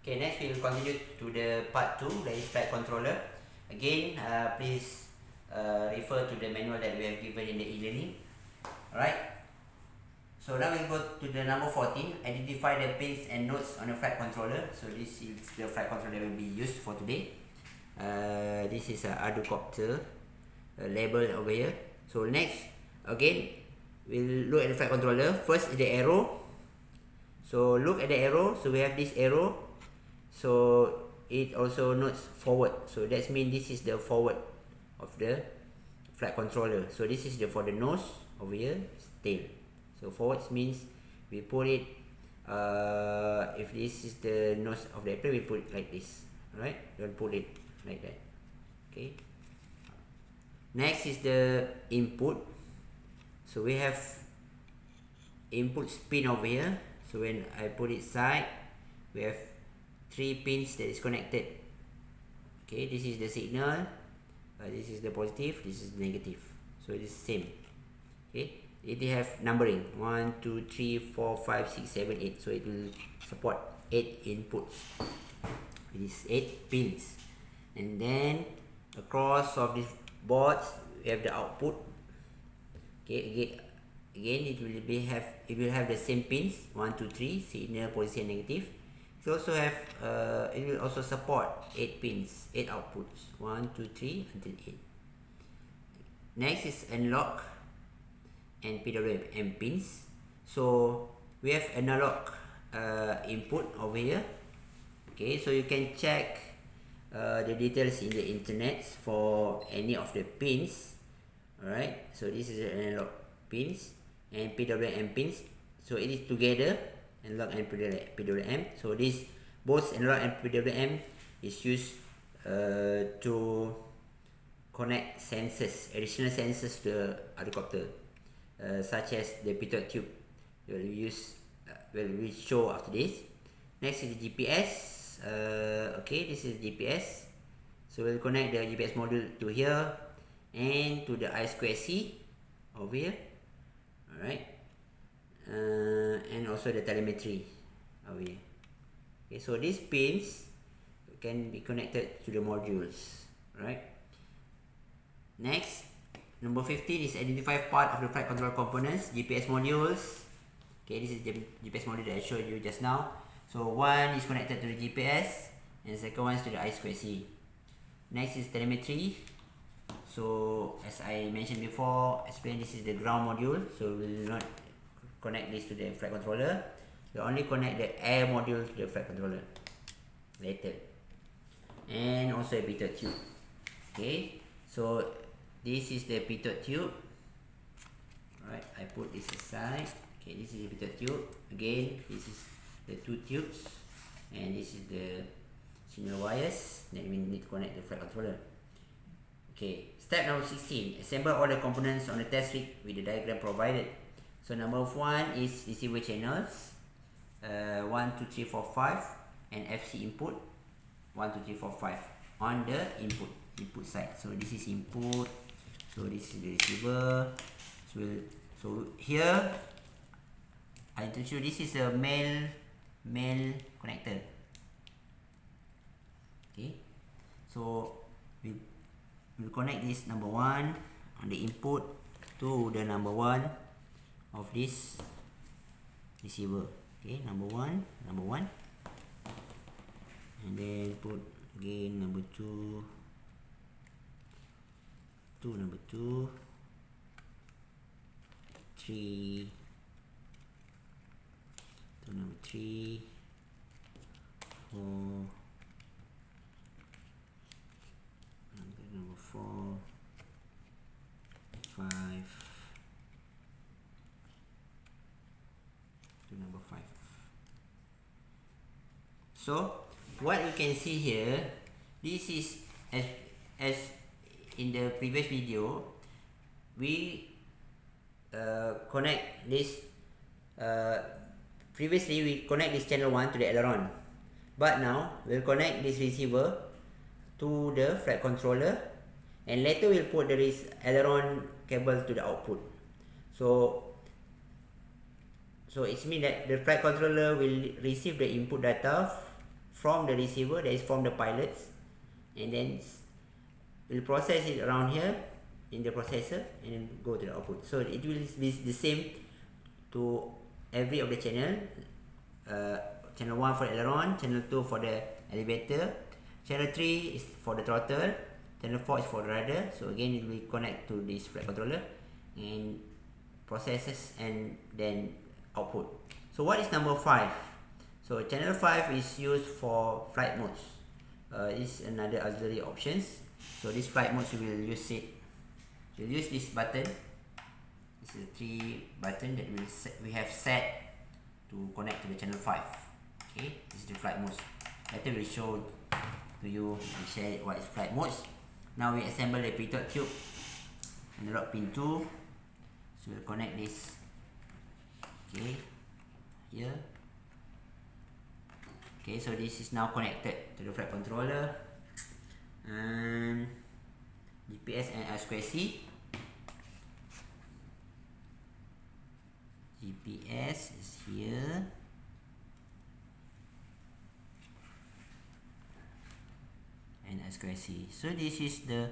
Okay, next we will continue to the part 2, that is flight controller. Again, please refer to the manual that we have given in the e-learning. Alright, so now we go to the number 14, identify the pins and nodes on the flight controller. So this is the flight controller that will be used for today. This is a quadricopter label over here. So next, again, we'll look at the flight controller. First is the arrow. So look at the arrow. So we have this arrow. So it also notes forward. So that means this is the forward of the flight controller. So this is the for the nose over here, tail. So forwards means we put it. If this is the nose of the airplane, we put it like this. Alright, don't put it like that. Okay. Next is the input. So we have input pin over here. So when I put it side, we have 3 pins that is connected. Okay, this is the signal. This is the positive. This is the negative. So it is same. Okay, it have numbering 1, 2, 3, 4, 5, 6, 7, 8. So it will support 8 inputs. It is 8 pins. And then across of this boards we have the output. Okay, again it will have the same pins 1, 2, 3, signal, positive, and negative. It also have it will also support 8 pins, 8 outputs, 1, 2, 3 until 8. Next is analog and PWM pins. So we have analog input over here. Okay, so you can check the details in the internet for any of the pins. Alright, so this is the analog pins and PWM pins. So it is together, analog and PWM. So this both analog and PWM is used to connect sensors, additional sensors to the quadricopter, such as the pitot tube. We'll show after this. Next is the GPS. Okay, this is GPS. So we'll connect the GPS module to here and to the I2C over here. Alright. And also the telemetry over here. Okay, so these pins can be connected to the modules. Right. Next, number 15 is identify part of the flight control components, GPS modules. Okay, this is the GPS module that I showed you just now. So one is connected to the GPS and the second one is to the I2C. Next is telemetry. So as I mentioned before, this is the ground module. So we will not connect this to the flight controller. We only connect the air module to the flight controller later. And also a pitot tube. Okay, so this is the pitot tube. Alright, I put this aside. Okay, this is the pitot tube. Again, this is the 2 tubes, and this is the signal wires that we need to connect the flight controller. Okay, step number 16, assemble all the components on the test rig with the diagram provided. So number 1 is receiver channels, 1, 2, 3, 4, 5, and FC input 1, 2, 3, 4, 5 on the input side. So this is input, so this is the receiver. So here I introduce you, this is a male connector. Okay, so we will connect this number 1 on the input to the number 1 of this receiver. Okay, number 1, and then put again number 2 to number 2, 3 to number 3, 4, number 4, 5 to number 5. So what you can see here, this is as in the previous video, we connect this. Previously we connect this channel 1 to the aileron, but now we'll connect this receiver to the flight controller, and later we'll put the aileron cable to the output. So it means that the flight controller will receive the input data from the receiver, that is from the pilots, and then we'll process it around here in the processor and then go to the output. So it will be the same to every of the channel. Channel 1 for the aileron, channel 2 for the elevator, channel 3 is for the throttle, channel 4 is for the rudder. So again, it will connect to this flight controller and processes and then output. So what is number 5? So channel 5 is used for flight modes. Is another auxiliary options. So this flight modes, we will use it. We'll use this button. This is a 3 button that we have set to connect to the channel 5. Okay, this is the flight modes. Later we'll show to you and share what is flight modes. Now we assemble the pitot tube, analog pin 2. So we'll connect this. Okay, here. Okay, so this is now connected to the flight controller and GPS and I2C. GPS is here. And I2C. So this is the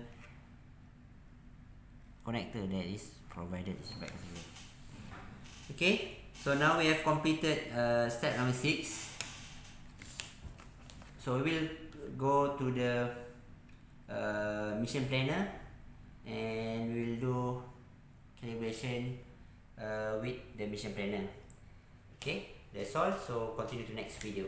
connector that is provided. Okay, so now we have completed step number 6. So we will go to the mission planner and we will do calibration with the mission planner. Okay, that's all. So continue to next video.